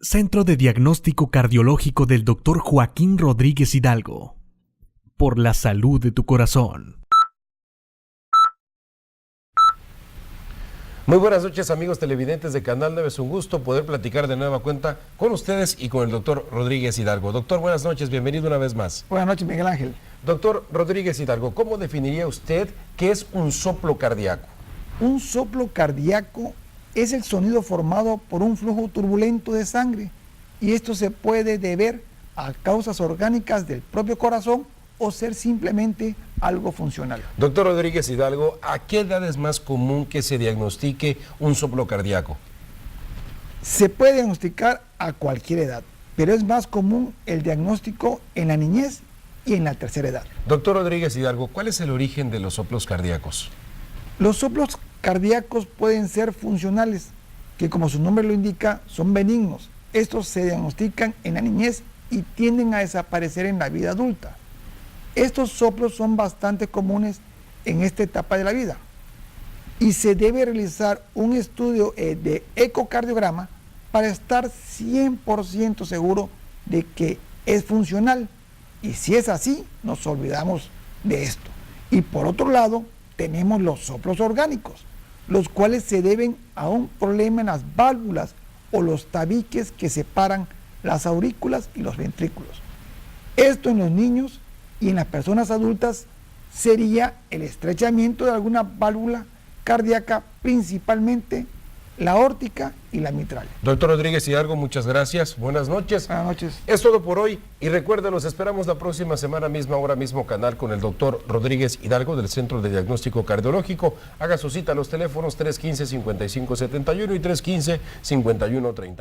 Centro de Diagnóstico Cardiológico del Dr. Joaquín Rodríguez Hidalgo. Por la salud de tu corazón. Muy buenas noches, amigos televidentes de Canal 9. Es un gusto poder platicar de nueva cuenta con ustedes y con el doctor Rodríguez Hidalgo. Doctor, buenas noches, bienvenido una vez más. Buenas noches, Miguel Ángel. Doctor Rodríguez Hidalgo, ¿cómo definiría usted qué es un soplo cardíaco? Un soplo cardíaco es el sonido formado por un flujo turbulento de sangre, y esto se puede deber a causas orgánicas del propio corazón o ser simplemente algo funcional. Doctor Rodríguez Hidalgo, ¿a qué edad es más común que se diagnostique un soplo cardíaco? Se puede diagnosticar a cualquier edad, pero es más común el diagnóstico en la niñez y en la tercera edad. Doctor Rodríguez Hidalgo, ¿cuál es el origen de los soplos cardíacos? Los soplos cardíacos pueden ser funcionales, que como su nombre lo indica, son benignos. Estos se diagnostican en la niñez y tienden a desaparecer en la vida adulta. Estos soplos son bastante comunes en esta etapa de la vida y se debe realizar un estudio de ecocardiograma para estar 100% seguro de que es funcional, y si es así, nos olvidamos de esto. Y por otro lado, tenemos los soplos orgánicos, los cuales se deben a un problema en las válvulas o los tabiques que separan las aurículas y los ventrículos. Esto en los niños y en las personas adultas sería el estrechamiento de alguna válvula cardíaca, principalmente la aórtica y la mitral. Doctor Rodríguez Hidalgo, muchas gracias. Buenas noches. Buenas noches. Es todo por hoy y recuerden, los esperamos la próxima semana, misma hora, mismo canal, con el doctor Rodríguez Hidalgo del Centro de Diagnóstico Cardiológico. Haga su cita a los teléfonos 315-5571 y 315-5130.